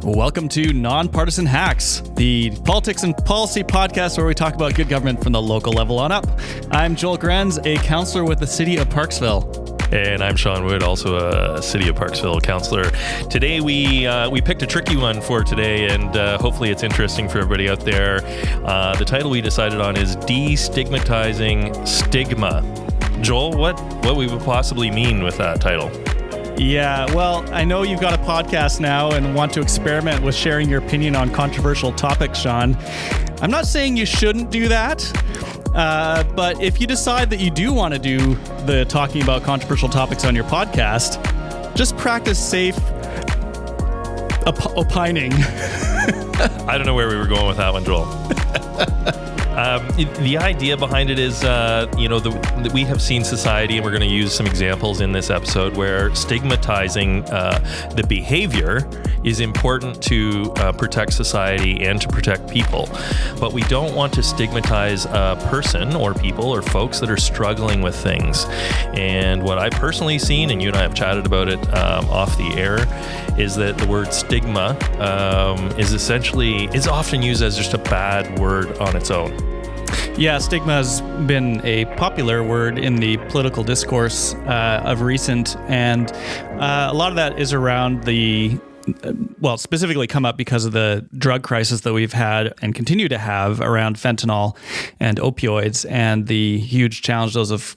Welcome to Nonpartisan Hacks, the politics and policy podcast where we talk about good government from the local level on up. I'm Joel Grenz, a councillor with the city of Parksville. And I'm Sean Wood, also a City of Parksville councillor. Today we picked a tricky one for today, and hopefully it's interesting for everybody out there. The title we decided on is De-stigmatizing Stigma. Joel, what we would possibly mean with that title? Yeah, well, I know you've got a podcast now and want to experiment with sharing your opinion on controversial topics, Sean. I'm not saying you shouldn't do that. But if you decide that you do want to do the talking about controversial topics on your podcast, just practice safe opining. I don't know where we were going with that one, Joel. The idea behind it is, that we have seen society, and we're going to use some examples in this episode where stigmatizing the behavior is important to protect society and to protect people. But we don't want to stigmatize a person or people or folks that are struggling with things. And what I've personally seen, and you and I have chatted about it off the air, is that the word stigma is often used as just a bad word on its own. Yeah, stigma has been a popular word in the political discourse of recent, and a lot of that is around specifically come up because of the drug crisis that we've had and continue to have around fentanyl and opioids and the huge challenge those have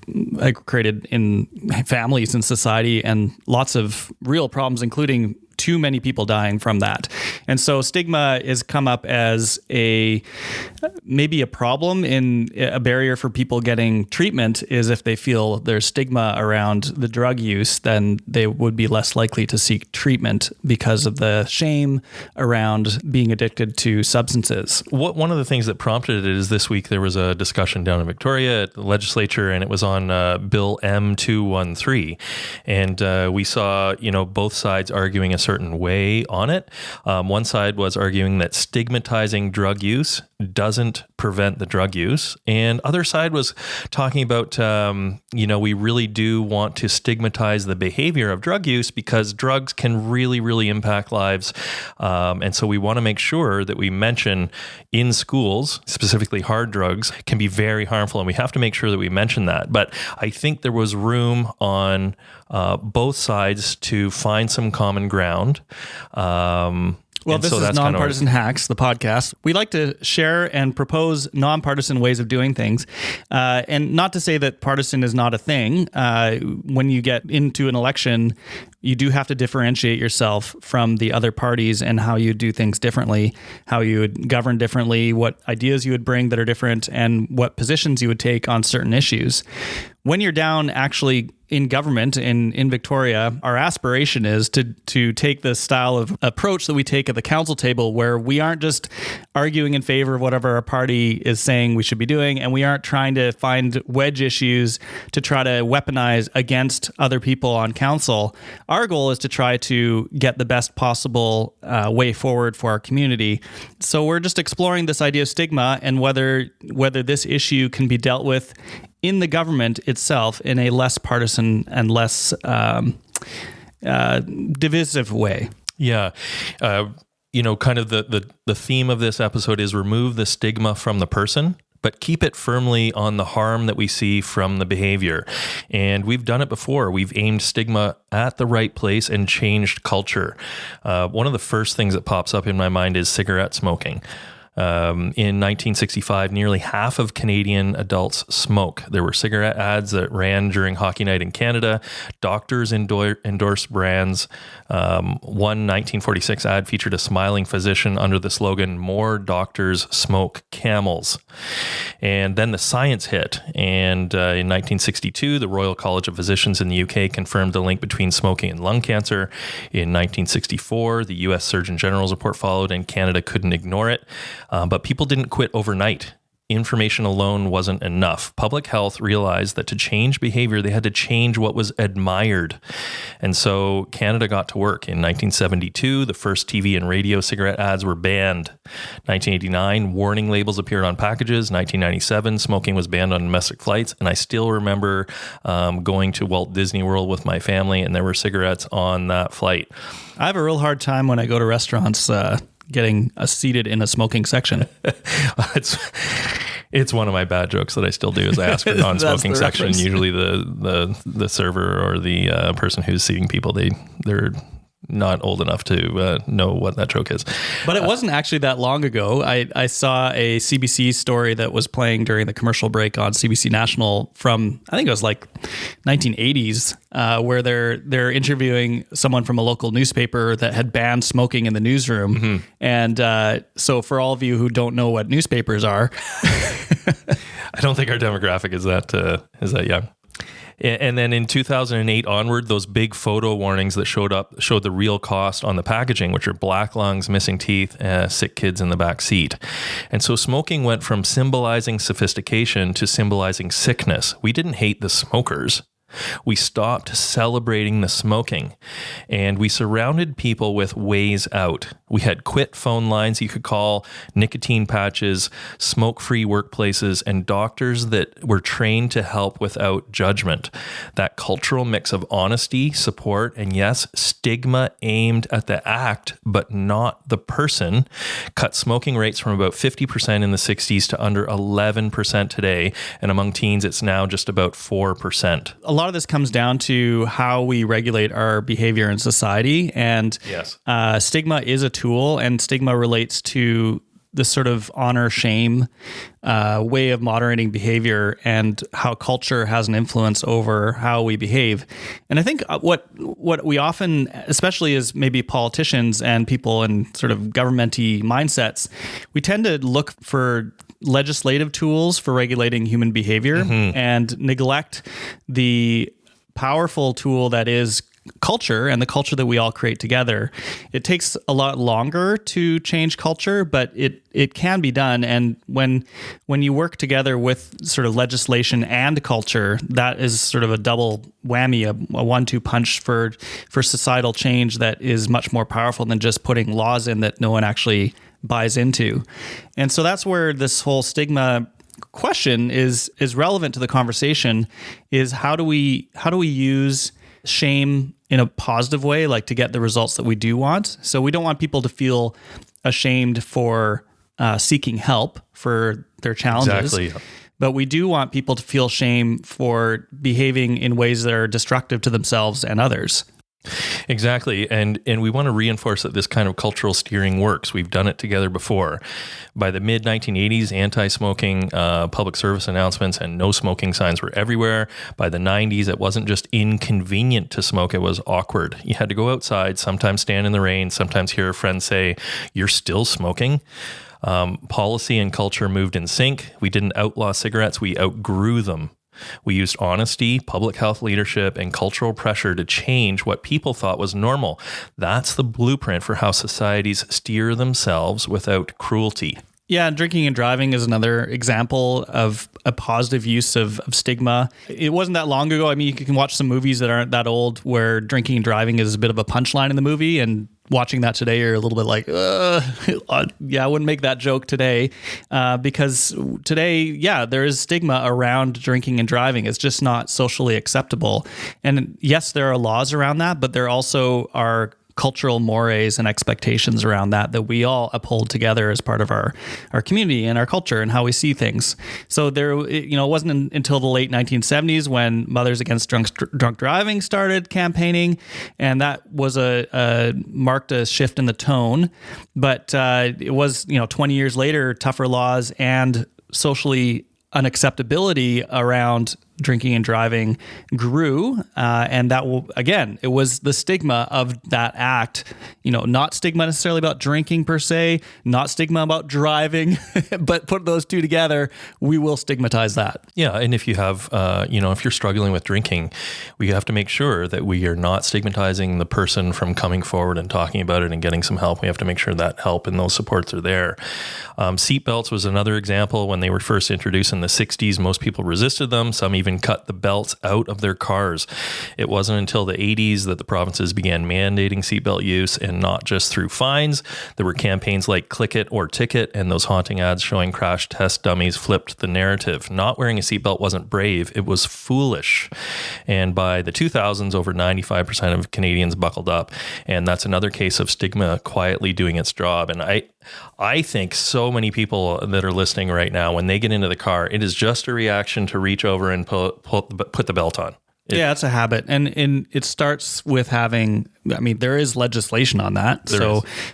created in families and society and lots of real problems, including too many people dying from that. And so stigma is come up as maybe a problem in a barrier for people getting treatment is if they feel there's stigma around the drug use, then they would be less likely to seek treatment because of the shame around being addicted to substances. One of the things that prompted it is this week there was a discussion down in Victoria at the legislature, and it was on Bill M213. And we saw, both sides arguing a certain way on it. One side was arguing that stigmatizing drug use doesn't prevent the drug use. And other side was talking about, we really do want to stigmatize the behavior of drug use because drugs can really, really impact lives. And so we want to make sure that we mention in schools, specifically hard drugs, can be very harmful. And we have to make sure that we mention that. But I think there was room on both sides to find some common ground. Well, this is Nonpartisan Hacks, the podcast. We like to share and propose nonpartisan ways of doing things. And not to say that partisan is not a thing. When you get into an election, you do have to differentiate yourself from the other parties and how you do things differently, how you would govern differently, what ideas you would bring that are different, and what positions you would take on certain issues. When you're down actually in government in Victoria, our aspiration is to take the style of approach that we take at the council table, where we aren't just arguing in favor of whatever our party is saying we should be doing, and we aren't trying to find wedge issues to try to weaponize against other people on council. Our goal is to try to get the best possible way forward for our community. So we're just exploring this idea of stigma and whether this issue can be dealt with in the government itself in a less partisan and less divisive way. Yeah. Kind of the theme of this episode is remove the stigma from the person, but keep it firmly on the harm that we see from the behavior. And we've done it before. We've aimed stigma at the right place and changed culture. One of the first things that pops up in my mind is cigarette smoking. In 1965, nearly half of Canadian adults smoke. There were cigarette ads that ran during Hockey Night in Canada. Doctors endorsed brands. One 1946 ad featured a smiling physician under the slogan, "More doctors smoke Camels." And then the science hit. And in 1962, the Royal College of Physicians in the UK confirmed the link between smoking and lung cancer. In 1964, the US Surgeon General's report followed, and Canada couldn't ignore it. But people didn't quit overnight. information alone wasn't enough. Public health realized that to change behavior, they had to change what was admired. And so Canada got to work. In 1972, the first TV and radio cigarette ads were banned. 1989, warning labels appeared on packages. 1997, smoking was banned on domestic flights. And I still remember going to Walt Disney World with my family, and there were cigarettes on that flight. I have a real hard time when I go to restaurants getting seated in a smoking section. It's one of my bad jokes that I still do is I ask for non-smoking section. Reference. Usually the server or the person who's seating people, they're not old enough to know what that joke is. But it wasn't actually that long ago. I saw a CBC story that was playing during the commercial break on CBC National from, I think it was like 1980s, where they're interviewing someone from a local newspaper that had banned smoking in the newsroom. Mm-hmm. And so for all of you who don't know what newspapers are, I don't think our demographic is that young. And then in 2008 onward, those big photo warnings that showed the real cost on the packaging, which are black lungs, missing teeth, sick kids in the back seat. And so smoking went from symbolizing sophistication to symbolizing sickness. We didn't hate the smokers. We stopped celebrating the smoking, and we surrounded people with ways out. We had quit phone lines you could call, nicotine patches, smoke-free workplaces, and doctors that were trained to help without judgment. That cultural mix of honesty, support, and yes, stigma aimed at the act, but not the person, cut smoking rates from about 50% in the 60s to under 11% today, and among teens, it's now just about 4%. A lot of this comes down to how we regulate our behavior in society, and yes. Stigma is a tool, and stigma relates to this sort of honor-shame way of moderating behavior and how culture has an influence over how we behave. And I think what we often, especially as maybe politicians and people in sort of government-y mindsets, we tend to look for legislative tools for regulating human behavior and neglect the powerful tool that is culture and the culture that we all create together. It takes a lot longer to change culture, but it can be done. And when you work together with sort of legislation and culture, that is sort of a double whammy, a 1-2 punch for societal change that is much more powerful than just putting laws in that no one actually buys into. And so that's where this whole stigma question is relevant to the conversation, is how do we use shame in a positive way, like to get the results that we do want. So we don't want people to feel ashamed for seeking help for their challenges. Exactly. But we do want people to feel shame for behaving in ways that are destructive to themselves and others. Exactly. And we want to reinforce that this kind of cultural steering works. We've done it together before. By the mid-1980s, anti-smoking public service announcements and no smoking signs were everywhere. By the 90s, it wasn't just inconvenient to smoke, it was awkward. You had to go outside, sometimes stand in the rain, sometimes hear a friend say, "You're still smoking?" Policy and culture moved in sync. We didn't outlaw cigarettes, we outgrew them. We used honesty, public health leadership, and cultural pressure to change what people thought was normal. That's the blueprint for how societies steer themselves without cruelty. Yeah, drinking and driving is another example of a positive use of stigma. It wasn't that long ago. I mean, you can watch some movies that aren't that old where drinking and driving is a bit of a punchline in the movie, and watching that today, you're a little bit like, yeah, I wouldn't make that joke today, because today, yeah, there is stigma around drinking and driving. It's just not socially acceptable. And yes, there are laws around that, but there also are cultural mores and expectations around that we all uphold together as part of our community and our culture and how we see things. So it wasn't until the late 1970s when Mothers Against Drunk Driving started campaigning, and that was marked a shift in the tone. But it was 20 years later, tougher laws and socially unacceptability around drinking and driving grew. And that will, again, it was the stigma of that act, not stigma necessarily about drinking per se, not stigma about driving, but put those two together, we will stigmatize that. Yeah. And if you have, if you're struggling with drinking, we have to make sure that we are not stigmatizing the person from coming forward and talking about it and getting some help. We have to make sure that help and those supports are there. Seatbelts was another example. When they were first introduced in the 60s, most people resisted them. Some even cut the belts out of their cars. It wasn't until the 80s that the provinces began mandating seatbelt use, and not just through fines. There were campaigns like Click It or Ticket, and those haunting ads showing crash test dummies flipped the narrative. Not wearing a seatbelt wasn't brave, it was foolish. And by the 2000s, over 95% of Canadians buckled up. And that's another case of stigma quietly doing its job. And I think so many people that are listening right now, when they get into the car, it is just a reaction to reach over and put the belt on. It's a habit. And it starts with there is legislation on that.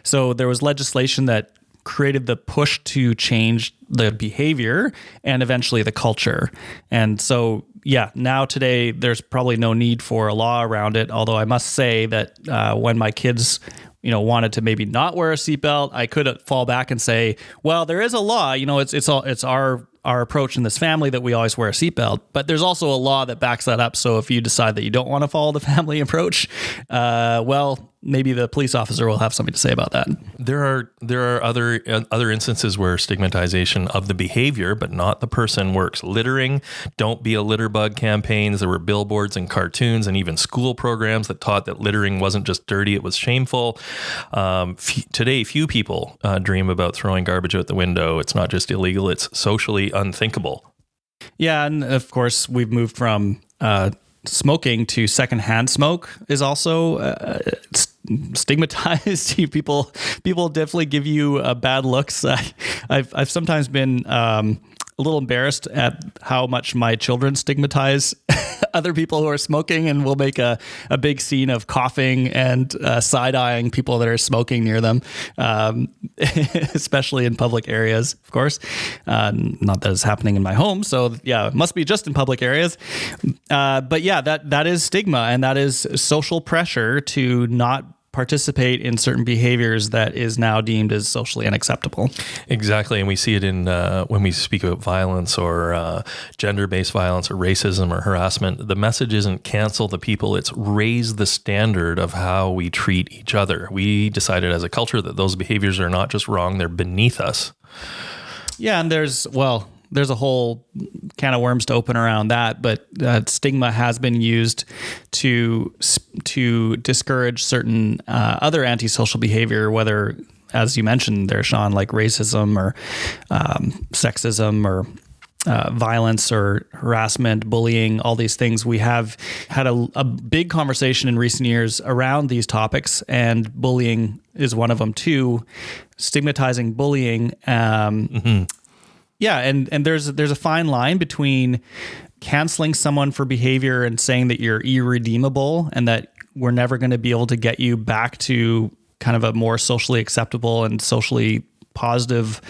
So there was legislation that created the push to change the behavior and eventually the culture. And so, now today there's probably no need for a law around it. Although I must say that when my kids wanted to maybe not wear a seatbelt, I could fall back and say, well, there is a law, it's our approach in this family that we always wear a seatbelt, but there's also a law that backs that up. So if you decide that you don't want to follow the family approach, maybe the police officer will have something to say about that. There are other instances where stigmatization of the behavior, but not the person, works. Littering, don't be a litter bug campaigns. There were billboards and cartoons and even school programs that taught that littering wasn't just dirty, it was shameful. Today, few people dream about throwing garbage out the window. It's not just illegal, it's socially unthinkable. Yeah, and of course, we've moved from smoking to secondhand smoke is also stigmatized. People definitely give you bad looks. I've sometimes been a little embarrassed at how much my children stigmatize other people who are smoking, and will make a big scene of coughing and side-eyeing people that are smoking near them, especially in public areas, of course. Not that it's happening in my home, so it must be just in public areas. But that is stigma, and that is social pressure to not participate in certain behaviors that is now deemed as socially unacceptable. Exactly. And we see it in when we speak about violence or gender-based violence or racism or harassment. The message isn't cancel the people, it's raise the standard of how we treat each other. We decided as a culture that those behaviors are not just wrong, they're beneath us. Yeah, and there's a whole can of worms to open around that, but stigma has been used to discourage certain other antisocial behavior, whether, as you mentioned there, Sean, like racism or sexism or violence or harassment, bullying, all these things. We have had a big conversation in recent years around these topics, and bullying is one of them too. Stigmatizing bullying. Yeah, and there's a fine line between canceling someone for behavior and saying that you're irredeemable and that we're never going to be able to get you back to kind of a more socially acceptable and socially positive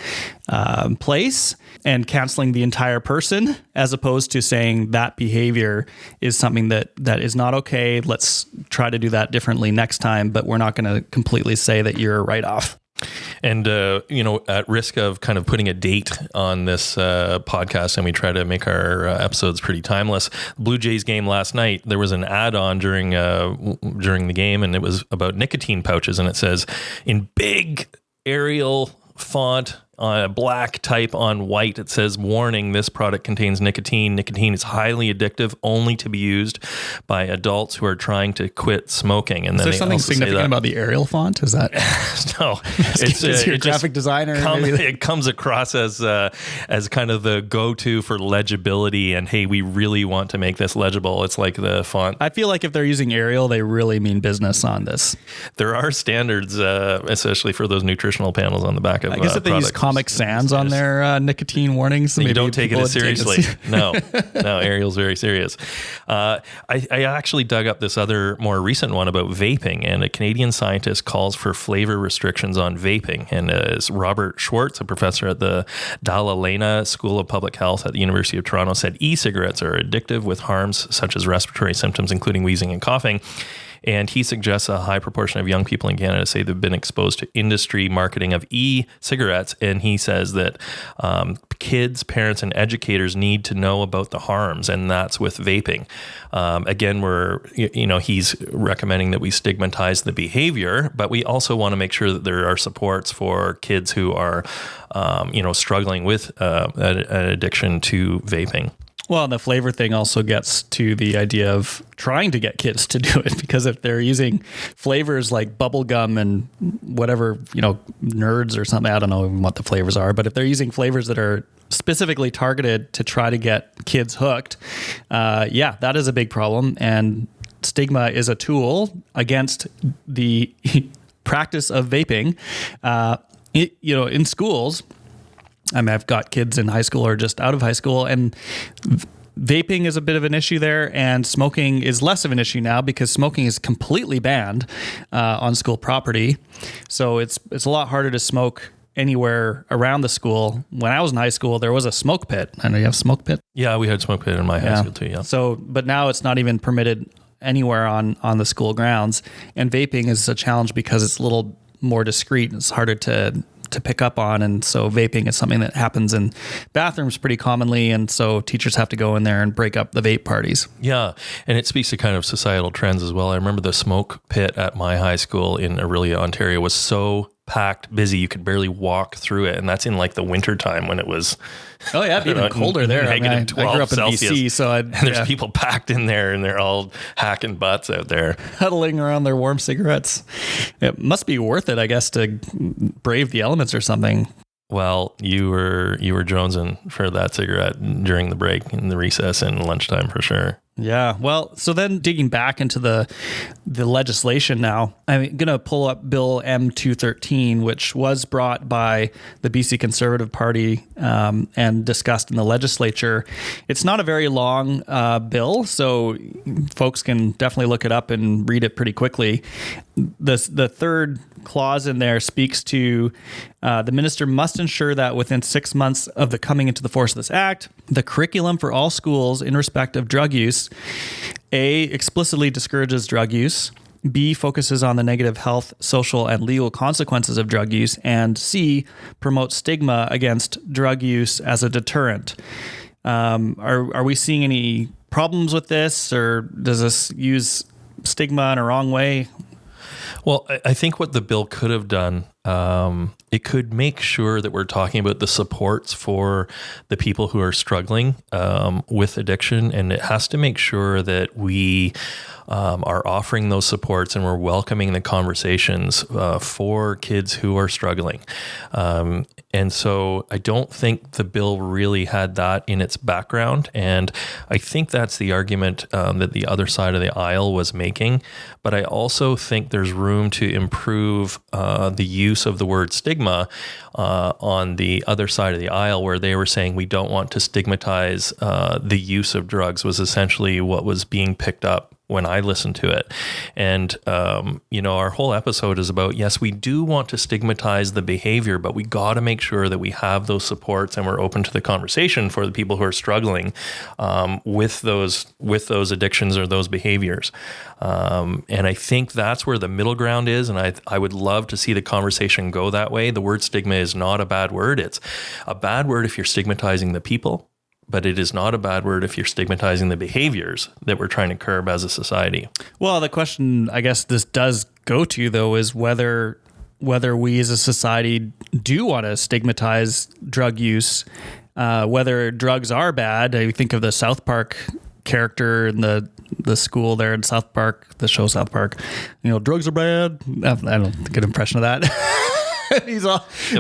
place, and canceling the entire person, as opposed to saying that behavior is something that is not okay. Let's try to do that differently next time, but we're not going to completely say that you're a write-off. And, at risk of kind of putting a date on this podcast, and we try to make our episodes pretty timeless. Blue Jays game last night, there was an ad on during the game, and it was about nicotine pouches, and it says in big Arial font on a black type on white, it says, warning, this product contains nicotine. Nicotine is highly addictive, only to be used by adults who are trying to quit smoking. And is then there something significant about the Arial font? Is that no? It's your graphic designer. It comes across as kind of the go-to for legibility. And hey, we really want to make this legible. It's like the font. I feel like if they're using Arial, they really mean business on this. There are standards, especially for those nutritional panels on the back of. I guess if they use Comic Sans on their nicotine warnings. You don't take it as seriously. No, Ariel's very serious. I actually dug up this other more recent one about vaping, and a Canadian scientist calls for flavor restrictions on vaping. And as Robert Schwartz, a professor at the Dalla Lana School of Public Health at the University of Toronto, said e-cigarettes are addictive with harms such as respiratory symptoms, including wheezing and coughing. And he suggests a high proportion of young people in Canada say they've been exposed to industry marketing of e-cigarettes. And he says that kids, parents, and educators need to know about the harms, and that's with vaping. Again, he's recommending that we stigmatize the behavior, but we also want to make sure that there are supports for kids who are, struggling with an addiction to vaping. Well, the flavor thing also gets to the idea of trying to get kids to do it, because if they're using flavors like bubblegum and whatever, nerds or something, I don't know what the flavors are, but if they're using flavors that are specifically targeted to try to get kids hooked, that is a big problem. And stigma is a tool against the practice of vaping. In schools, I've got kids in high school or just out of high school, and vaping is a bit of an issue there, and smoking is less of an issue now because smoking is completely banned on school property. So it's a lot harder to smoke anywhere around the school. When I was in high school, there was a smoke pit. I know you have a smoke pit? Yeah, we had a smoke pit in my high school too, yeah. So, but now it's not even permitted anywhere on the school grounds. And vaping is a challenge because it's a little more discreet. It's harder to pick up on, and so vaping is something that happens in bathrooms pretty commonly, and so teachers have to go in there and break up the vape parties. Yeah, and it speaks to kind of societal trends as well. I remember the smoke pit at my high school in Orillia, Ontario was so packed, busy, you could barely walk through it, and that's in like the winter time when it was it'd be even colder there. -12 I grew up in Celsius, BC, so there's people packed in there, and they're all hacking butts out there, huddling around their warm cigarettes. It must be worth it, I guess, to brave the elements or something. Well, you were jonesing for that cigarette during the break, in the recess, and lunchtime for sure. Yeah. Well, so then digging back into the legislation now, I'm going to pull up Bill M213, which was brought by the BC Conservative Party and discussed in the legislature. It's not a very long bill, so folks can definitely look it up and read it pretty quickly. The third clause in there speaks to the minister must ensure that within 6 months of the coming into the force of this act, the curriculum for all schools in respect of drug use, A, explicitly discourages drug use, B, focuses on the negative health, social, and legal consequences of drug use, and C, promotes stigma against drug use as a deterrent. Are we seeing any problems with this, or does this use stigma in a wrong way? Well, I think what the bill could have done, it could make sure that we're talking about the supports for the people who are struggling with addiction, and it has to make sure that we are offering those supports and we're welcoming the conversations for kids who are struggling. And so I don't think the bill really had that in its background. And I think that's the argument that the other side of the aisle was making. But I also think there's room to improve the use of the word stigma on the other side of the aisle, where they were saying we don't want to stigmatize the use of drugs, was essentially what was being picked up when I listened to it. And, our whole episode is about, yes, we do want to stigmatize the behavior, but we got to make sure that we have those supports and we're open to the conversation for the people who are struggling with those addictions or those behaviors. And I think that's where the middle ground is. And I would love to see the conversation go that way. The word stigma is not a bad word. It's a bad word if you're stigmatizing the people, but it is not a bad word if you're stigmatizing the behaviors that we're trying to curb as a society. Well, the question I guess this does go to, though, is whether we as a society do want to stigmatize drug use, whether drugs are bad. I think of the South Park character in the school there in South Park, the show South Park. Drugs are bad. I don't get an impression of that. It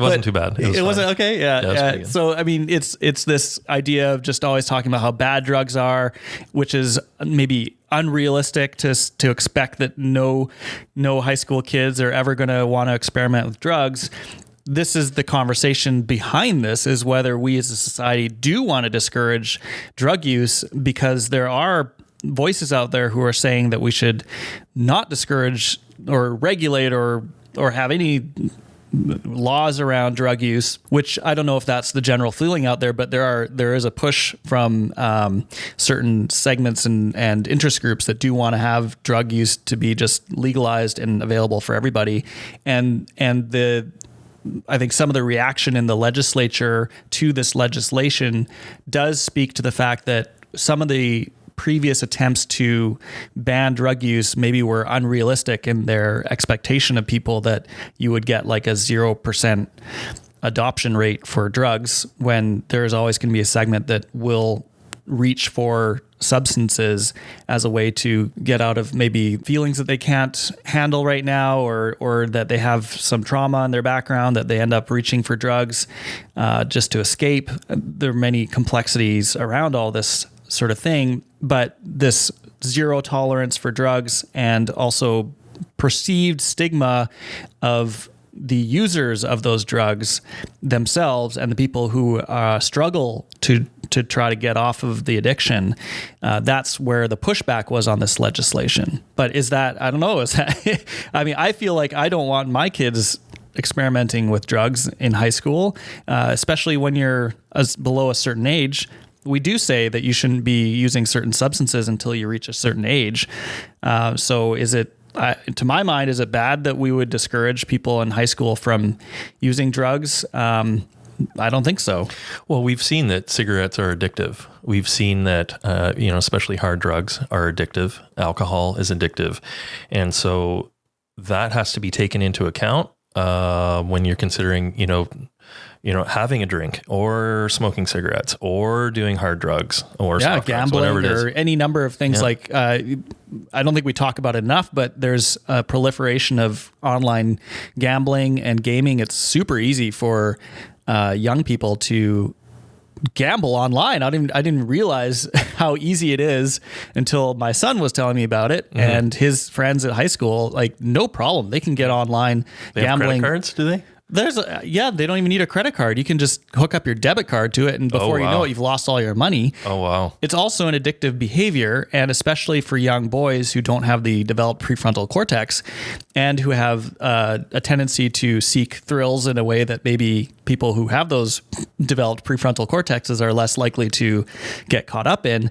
wasn't too bad. It wasn't okay. Yeah. So, I mean, it's this idea of just always talking about how bad drugs are, which is maybe unrealistic to expect that no high school kids are ever going to want to experiment with drugs. this is the conversation behind this, is whether we as a society do want to discourage drug use, because there are voices out there who are saying that we should not discourage or regulate or have any laws around drug use, which I don't know if that's the general feeling out there, but there is a push from certain segments and interest groups that do want to have drug use to be just legalized and available for everybody. And I think some of the reaction in the legislature to this legislation does speak to the fact that some of the previous attempts to ban drug use maybe were unrealistic in their expectation of people, that you would get like a 0% adoption rate for drugs, when there's always going to be a segment that will reach for substances as a way to get out of maybe feelings that they can't handle right now, or that they have some trauma in their background that they end up reaching for drugs just to escape. There are many complexities around all this sort of thing, but this zero tolerance for drugs and also perceived stigma of the users of those drugs themselves and the people who struggle to try to get off of the addiction, that's where the pushback was on this legislation. But is that, I don't know, is that, I mean, I feel like I don't want my kids experimenting with drugs in high school, especially when you're below a certain age. We do say that you shouldn't be using certain substances until you reach a certain age. So is it, to my mind, is it bad that we would discourage people in high school from using drugs? I don't think so. Well, we've seen that cigarettes are addictive. We've seen that, especially hard drugs are addictive. Alcohol is addictive. And so that has to be taken into account when you're considering, having a drink or smoking cigarettes or doing hard drugs or gambling or any number of things. Like, I don't think we talk about it enough, but there's a proliferation of online gambling and gaming. It's super easy for young people to gamble online. I didn't realize how easy it is until my son was telling me about it. Mm-hmm. And his friends at high school, like, no problem. They can get online they gambling. Have credit cards, do they? They don't even need a credit card. You can just hook up your debit card to it, and before you know it, you've lost all your money. Oh, wow. It's also an addictive behavior, and especially for young boys who don't have the developed prefrontal cortex and who have a tendency to seek thrills in a way that maybe people who have those developed prefrontal cortexes are less likely to get caught up in.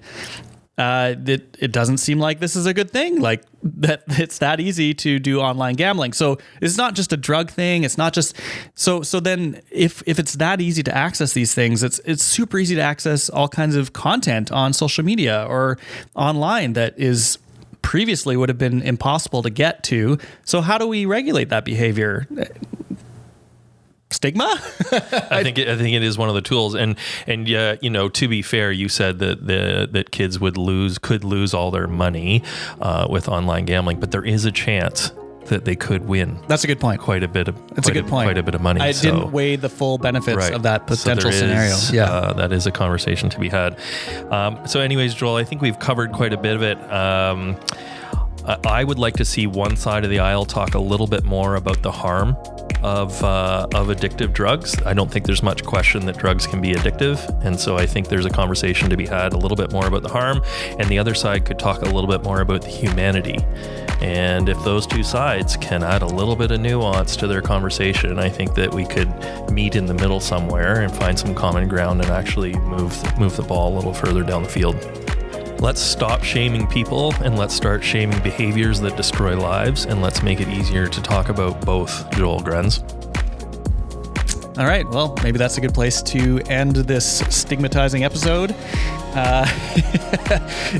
It doesn't seem like this is a good thing, like that it's that easy to do online gambling. So it's not just a drug thing. It's not just so then if it's that easy to access these things, it's super easy to access all kinds of content on social media or online that is previously would have been impossible to get to. So how do we regulate that behavior? Stigma? I think it is one of the tools, and to be fair, you said that kids could lose all their money with online gambling, but there is a chance that they could win. That's a good point. Quite a bit of money. I didn't weigh the full benefits of that potential scenario. That is a conversation to be had. So anyways, Joel, I think we've covered quite a bit of it. I would like to see one side of the aisle talk a little bit more about the harm of addictive drugs. I don't think there's much question that drugs can be addictive, and so I think there's a conversation to be had a little bit more about the harm, and the other side could talk a little bit more about the humanity. And if those two sides can add a little bit of nuance to their conversation, I think that we could meet in the middle somewhere and find some common ground and actually move the ball a little further down the field. Let's stop shaming people and let's start shaming behaviors that destroy lives, and let's make it easier to talk about both, Joel Grenz. All right, well, maybe that's a good place to end this stigmatizing episode.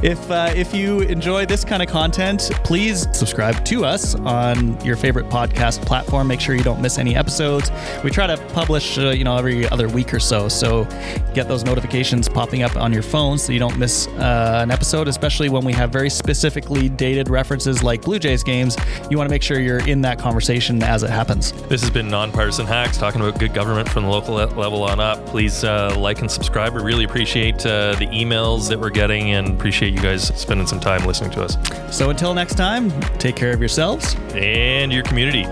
If you enjoy this kind of content, please subscribe to us on your favorite podcast platform. Make sure you don't miss any episodes. We try to publish, every other week or so. So get those notifications popping up on your phone so you don't miss an episode, especially when we have very specifically dated references like Blue Jays games. You want to make sure you're in that conversation as it happens. This has been Nonpartisan Hacks, talking about good government from the local level on up. Please like and subscribe. We really appreciate the emails that we're getting and appreciate you guys spending some time listening to us. So until next time, take care of yourselves and your community.